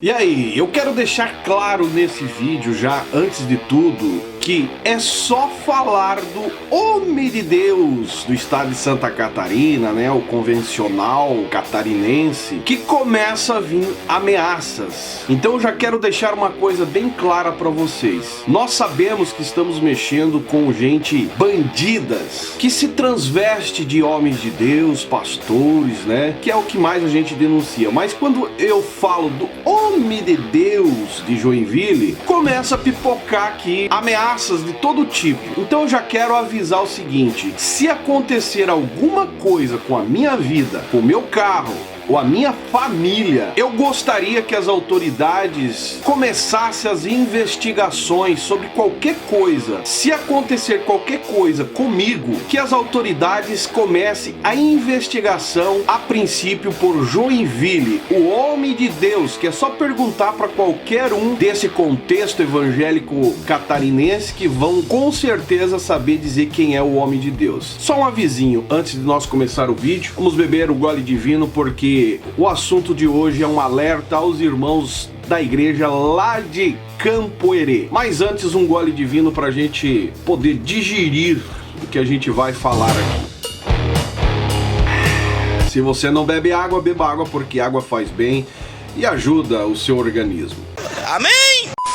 E aí, eu quero deixar claro nesse vídeo já, antes de tudo, que é só falar do homem de Deus do estado de Santa Catarina, né, o convencional catarinense, que começa a vir ameaças. Então eu já quero deixar uma coisa bem clara para vocês. Nós sabemos que estamos mexendo com gente bandidas, que se transveste de homens de Deus, pastores, né, que é o que mais a gente denuncia. Mas quando eu falo do homem de Deus de Joinville, começa a pipocar aqui ameaças de todo tipo. Então eu já quero avisar o seguinte: se acontecer alguma coisa com a minha vida, com o meu carro, ou a minha família, eu gostaria que as autoridades começassem as investigações sobre qualquer coisa. Se acontecer qualquer coisa comigo, que as autoridades comecem a investigação, a princípio por Joinville, o homem de Deus, que é só perguntar para qualquer um desse contexto evangélico catarinense que vão com certeza saber dizer quem é o homem de Deus. Só um avisinho antes de nós começar o vídeo, vamos beber o gole divino porque o assunto de hoje é um alerta aos irmãos da igreja lá de Campo Herê. Mas antes, um gole divino para a gente poder digerir o que a gente vai falar aqui. Se você não bebe água, beba água, porque água faz bem e ajuda o seu organismo. Amém!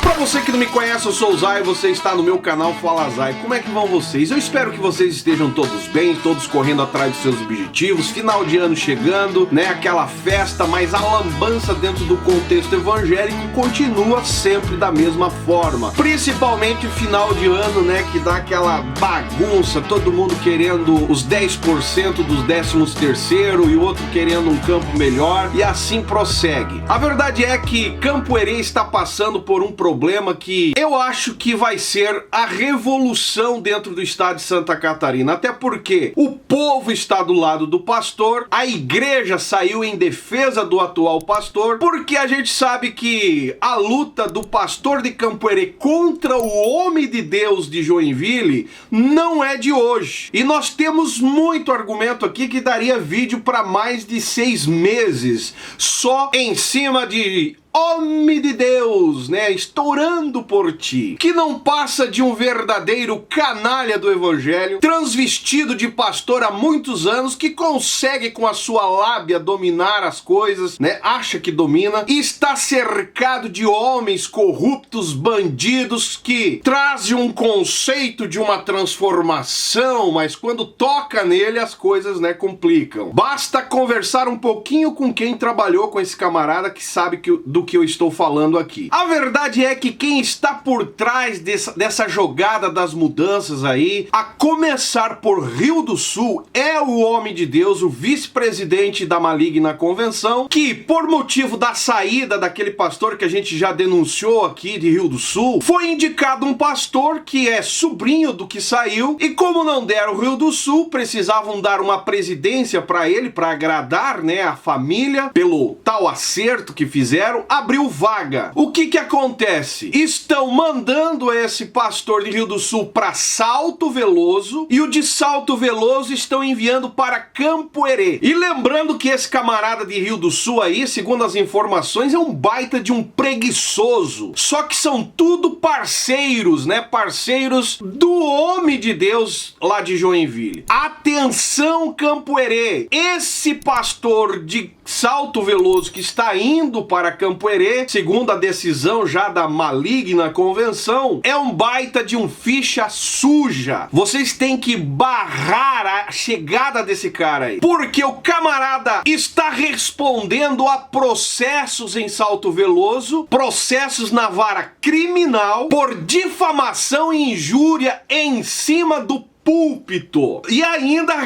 Pra você que não me conhece, eu sou o Zay, você está no meu canal Fala Zay. Como é que vão vocês? Eu espero que vocês estejam todos bem, todos correndo atrás dos seus objetivos, final de ano chegando, né, aquela festa, mas a lambança dentro do contexto evangélico continua sempre da mesma forma. Principalmente o final de ano, né, que dá aquela bagunça, todo mundo querendo os 10% dos 13º e o outro querendo um campo melhor, e assim prossegue. A verdade é que Campo Herê está passando por um problema que eu acho que vai ser a revolução dentro do estado de Santa Catarina, até porque o povo está do lado do pastor, a igreja saiu em defesa do atual pastor, porque a gente sabe que a luta do pastor de Campo Herê contra o homem de Deus de Joinville não é de hoje, e nós temos muito argumento aqui que daria vídeo para mais de 6 meses só em cima de homem de Deus, né, estourando por ti, que não passa de um verdadeiro canalha do evangelho, transvestido de pastor há muitos anos, que consegue com a sua lábia dominar as coisas, né, acha que domina, e está cercado de homens corruptos, bandidos, que trazem um conceito de uma transformação, mas quando toca nele as coisas, né, complicam. Basta conversar um pouquinho com quem trabalhou com esse camarada que sabe do que eu estou falando aqui. A verdade é que quem está por trás dessa jogada das mudanças aí, a começar por Rio do Sul, é o homem de Deus, o vice-presidente da maligna convenção, que por motivo da saída daquele pastor que a gente já denunciou aqui de Rio do Sul, foi indicado um pastor que é sobrinho do que saiu, e como não deram o Rio do Sul, precisavam dar uma presidência para ele, para agradar, né, a família, pelo tal acerto que fizeram, abriu vaga. O que acontece? Estão mandando esse pastor de Rio do Sul para Salto Veloso, e o de Salto Veloso estão enviando para Campo Herê. E lembrando que esse camarada de Rio do Sul aí, segundo as informações, é um baita de um preguiçoso. Só que são tudo parceiros, né? Parceiros do homem de Deus lá de Joinville. Atenção, Campo Herê! Esse pastor de Salto Veloso que está indo para Campo Herê, segundo a decisão já da maligna convenção, é um baita de um ficha suja. Vocês têm que barrar a chegada desse cara aí, porque o camarada está respondendo a processos em Salto Veloso, processos na vara criminal por difamação e injúria em cima do púlpito, e ainda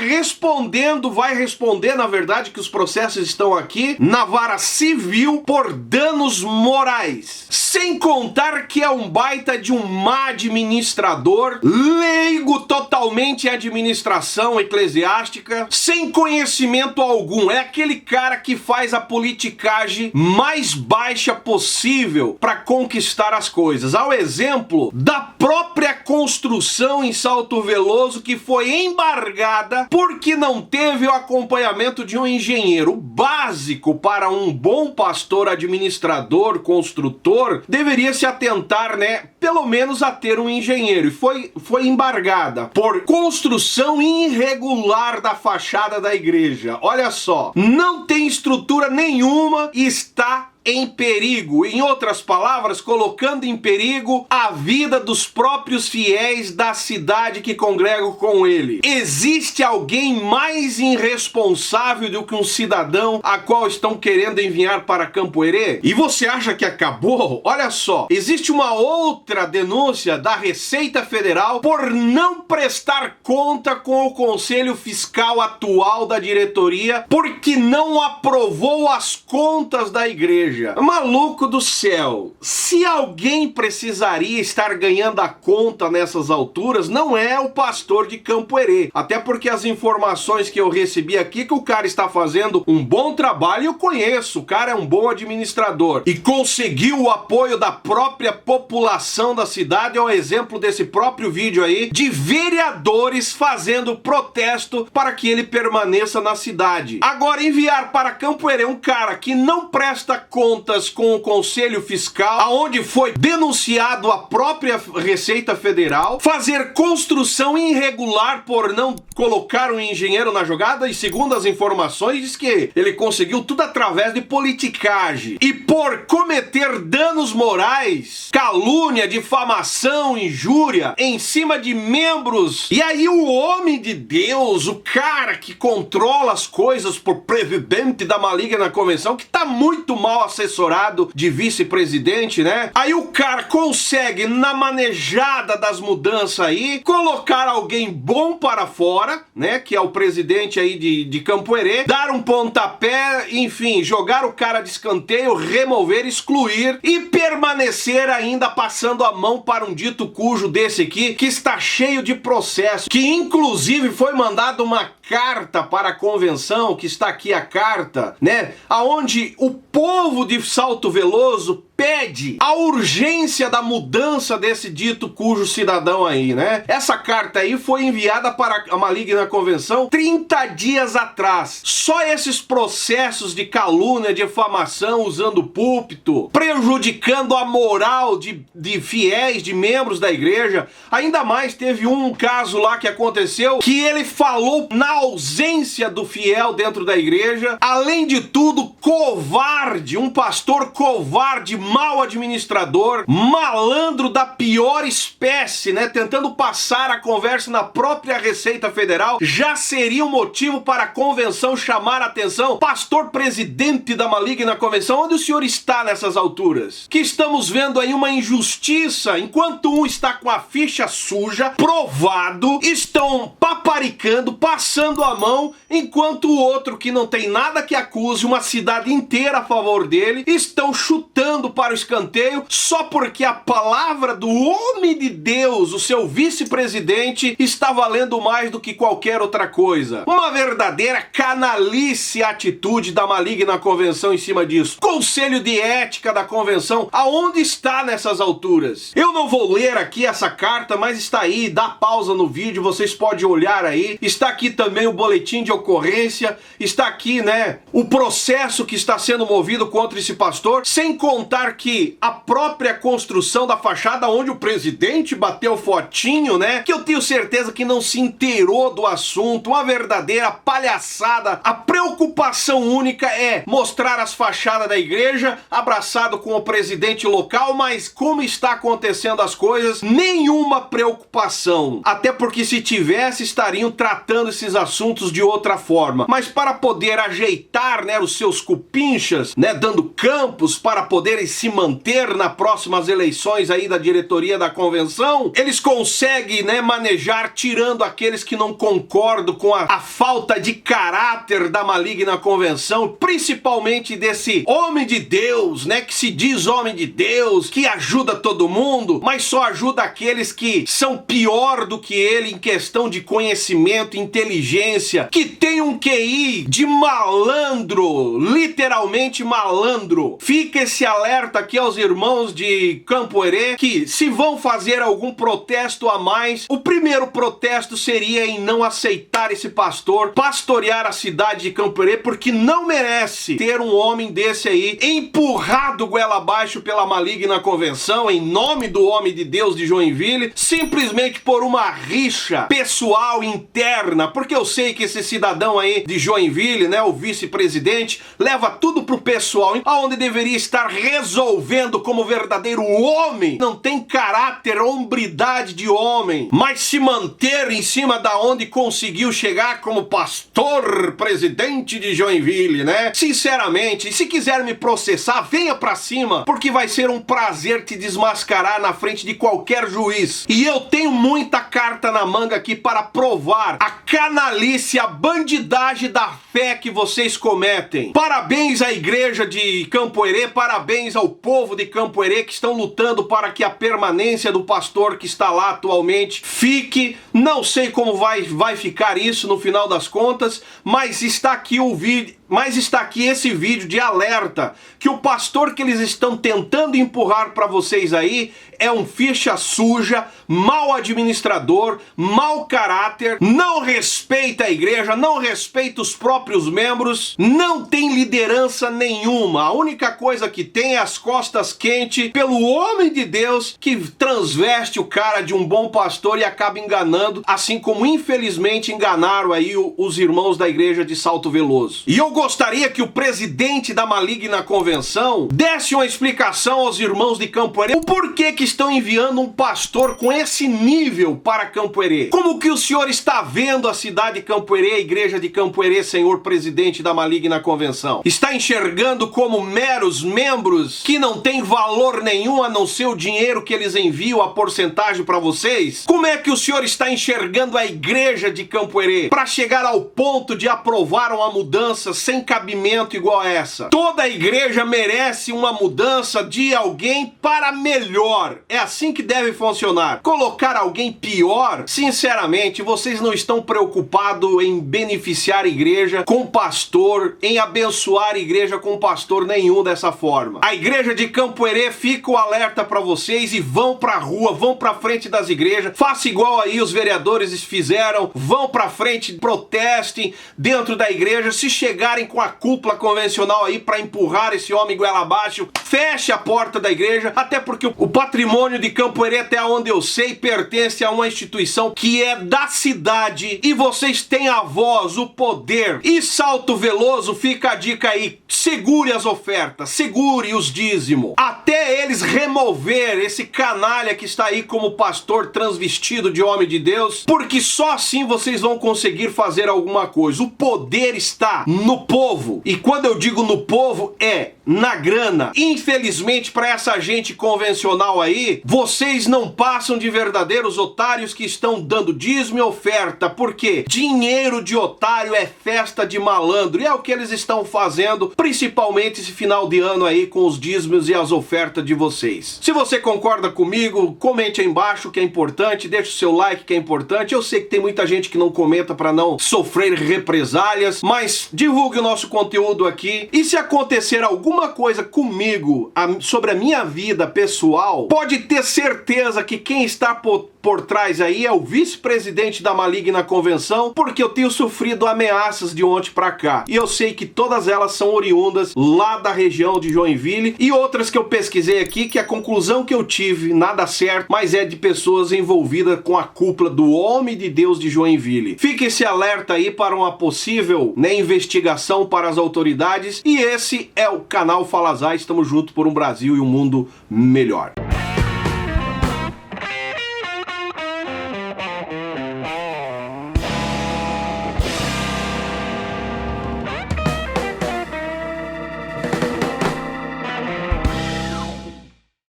vai responder, na verdade, que os processos estão aqui na vara civil por danos morais, sem contar que é um baita de um má administrador, leigo totalmente em administração eclesiástica, sem conhecimento algum. É aquele cara que faz a politicagem mais baixa possível para conquistar as coisas, ao exemplo da própria construção em Salto Veloso Veloso, que foi embargada porque não teve o acompanhamento de um engenheiro. Básico para um bom pastor, administrador, construtor, deveria se atentar, né, pelo menos a ter um engenheiro. E foi embargada por construção irregular da fachada da igreja. Olha só, não tem estrutura nenhuma e está em perigo, em outras palavras, colocando em perigo a vida dos próprios fiéis da cidade que congregam com ele. Existe alguém mais irresponsável do que um cidadão a qual estão querendo enviar para Campo Herê? E você acha que acabou? Olha só, existe uma outra denúncia da Receita Federal por não prestar conta com o Conselho Fiscal atual da diretoria, porque não aprovou as contas da igreja. Maluco do céu, se alguém precisaria estar ganhando a conta nessas alturas, não é o pastor de Campo Herê. Até porque as informações que eu recebi aqui, que o cara está fazendo um bom trabalho, e eu conheço, o cara é um bom administrador e conseguiu o apoio da própria população da cidade. É o exemplo desse próprio vídeo aí, de vereadores fazendo protesto para que ele permaneça na cidade. Agora, enviar para Campo Herê um cara que não presta contas com o Conselho Fiscal, aonde foi denunciado a própria Receita Federal, fazer construção irregular por não colocar um engenheiro na jogada, e segundo as informações, diz que ele conseguiu tudo através de politicagem. E por cometer danos morais, calúnia, difamação, injúria em cima de membros. E aí o homem de Deus, o cara que controla as coisas por presidente da maligna convenção, que tá muito mal assessorado de vice-presidente, né? Aí o cara consegue, na manejada das mudanças aí, colocar alguém bom para fora, né? Que é o presidente aí de Campo Herê, dar um pontapé, enfim, jogar o cara de escanteio, remover, excluir e permanecer ainda passando a mão para um dito cujo desse aqui, que está cheio de processo, que inclusive foi mandada uma carta para a convenção, que está aqui a carta, né? Aonde o povo de Salto Veloso pede a urgência da mudança desse dito cujo cidadão aí, né? Essa carta aí foi enviada para a maligna convenção 30 dias atrás. Só esses processos de calúnia, difamação, usando púlpito, prejudicando a moral de fiéis, de membros da igreja. Ainda mais teve um caso lá que aconteceu, que ele falou na ausência do fiel dentro da igreja. Além de tudo, covarde, um pastor covarde, mau administrador, malandro da pior espécie, né? Tentando passar a conversa na própria Receita Federal, já seria um motivo para a convenção chamar a atenção. Pastor presidente da maligna convenção, onde o senhor está nessas alturas? Que estamos vendo aí uma injustiça, enquanto um está com a ficha suja, provado, estão paparicando, passando a mão, enquanto o outro, que não tem nada que acuse, uma cidade inteira a favor dele, estão chutando para o escanteio só porque a palavra do homem de Deus, o seu vice-presidente, está valendo mais do que qualquer outra coisa. Uma verdadeira canalice atitude da maligna convenção em cima disso. Conselho de ética da convenção, aonde está nessas alturas? Eu não vou ler aqui essa carta, mas está aí, dá pausa no vídeo, vocês podem olhar aí. Está aqui também o boletim de ocorrência, está aqui, né, o processo que está sendo movido contra esse pastor, sem contar que a própria construção da fachada, onde o presidente bateu fotinho, né, que eu tenho certeza que não se inteirou do assunto, uma verdadeira palhaçada. A preocupação única é mostrar as fachadas da igreja, abraçado com o presidente local, mas como está acontecendo as coisas, nenhuma preocupação. Até porque se tivesse, estariam tratando esses assuntos de outra forma. Mas para poder ajeitar, né, os seus cupinchas, né, dando campos para poderem se manter nas próximas eleições aí da diretoria da convenção, eles conseguem, né, manejar, tirando aqueles que não concordam com a falta de caráter da maligna convenção, principalmente desse homem de Deus, né, que se diz homem de Deus, que ajuda todo mundo, mas só ajuda aqueles que são pior do que ele em questão de conhecimento, inteligência, que tem um QI de malandro, literalmente malandro. Fica esse alerta alerta aqui aos irmãos de Campo Herê que, se vão fazer algum protesto a mais, o primeiro protesto seria em não aceitar esse pastor pastorear a cidade de Campo Herê, porque não merece ter um homem desse aí empurrado goela abaixo pela maligna convenção, em nome do homem de Deus de Joinville, simplesmente por uma rixa pessoal interna, porque eu sei que esse cidadão aí de Joinville, né, o vice-presidente, leva tudo pro pessoal, aonde deveria estar resolvendo como verdadeiro homem, não tem caráter, hombridade de homem, mas se manter em cima da onde conseguiu chegar como pastor presidente de Joinville, né? Sinceramente, se quiser me processar, venha pra cima, porque vai ser um prazer te desmascarar na frente de qualquer juiz. E eu tenho muita carta na manga aqui para provar a canalice, a bandidagem da fé que vocês cometem. Parabéns à igreja de Campo Herê, parabéns ao povo de Campo Herê que estão lutando para que a permanência do pastor que está lá atualmente fique. Não sei como vai ficar isso no final das contas, mas está aqui o vídeo. Mas está aqui esse vídeo de alerta que o pastor que eles estão tentando empurrar para vocês aí é um ficha suja, mau administrador, mau caráter, não respeita a igreja, não respeita os próprios membros, não tem liderança nenhuma. A única coisa que tem é as costas quentes pelo homem de Deus que transveste o cara de um bom pastor e acaba enganando, assim como infelizmente enganaram aí os irmãos da igreja de Salto Veloso. E eu gostaria que o presidente da maligna convenção desse uma explicação aos irmãos de Campo Herê o porquê que estão enviando um pastor com esse nível para Campo Herê. Como que o senhor está vendo a cidade de Campo Herê, a igreja de Campo Herê, senhor presidente da maligna convenção? Está enxergando como meros membros que não tem valor nenhum a não ser o dinheiro que eles enviam, a porcentagem para vocês? Como é que o senhor está enxergando a igreja de Campo Herê para chegar ao ponto de aprovar uma mudança sem cabimento igual a essa? Toda a igreja merece uma mudança de alguém para melhor. É assim que deve funcionar. Colocar alguém pior, sinceramente, vocês não estão preocupados em beneficiar a igreja com pastor, em abençoar a igreja com pastor nenhum dessa forma. A igreja de Campo Herê fica o alerta para vocês e vão pra rua, vão pra frente das igrejas, faça igual aí os vereadores fizeram, vão pra frente, protestem dentro da igreja. Se chegarem com a cúpula convencional aí para empurrar esse homem goela abaixo, feche a porta da igreja, até porque o patrimônio de Campo Herê, até onde eu sei, pertence a uma instituição que é da cidade e vocês têm a voz, o poder. E Salto Veloso, fica a dica aí, segure as ofertas, segure os dízimos, até eles remover esse canalha que está aí como pastor transvestido de homem de Deus, porque só assim vocês vão conseguir fazer alguma coisa. O poder está no povo, e quando eu digo no povo, é na grana. Infelizmente, para essa gente convencional aí, vocês não passam de verdadeiros otários que estão dando dízimo e oferta, porque dinheiro de otário é festa de malandro, e é o que eles estão fazendo, principalmente esse final de ano aí com os dízimos e as ofertas de vocês. Se você concorda comigo, comente aí embaixo, que é importante, deixa o seu like, que é importante. Eu sei que tem muita gente que não comenta para não sofrer represálias, mas divulgue o nosso conteúdo aqui, e se acontecer alguma coisa comigo sobre a minha vida pessoal, pode ter certeza que quem está por trás aí é o vice-presidente da maligna convenção, porque eu tenho sofrido ameaças de ontem pra cá, e eu sei que todas elas são oriundas lá da região de Joinville, e outras que eu pesquisei aqui, que a conclusão que eu tive, nada certo, mas é de pessoas envolvidas com a cúpula do homem de Deus de Joinville. Fique esse alerta aí para uma possível, né, investigação para as autoridades, e esse é o canal Fala Zay. Estamos juntos por um Brasil e um mundo melhor.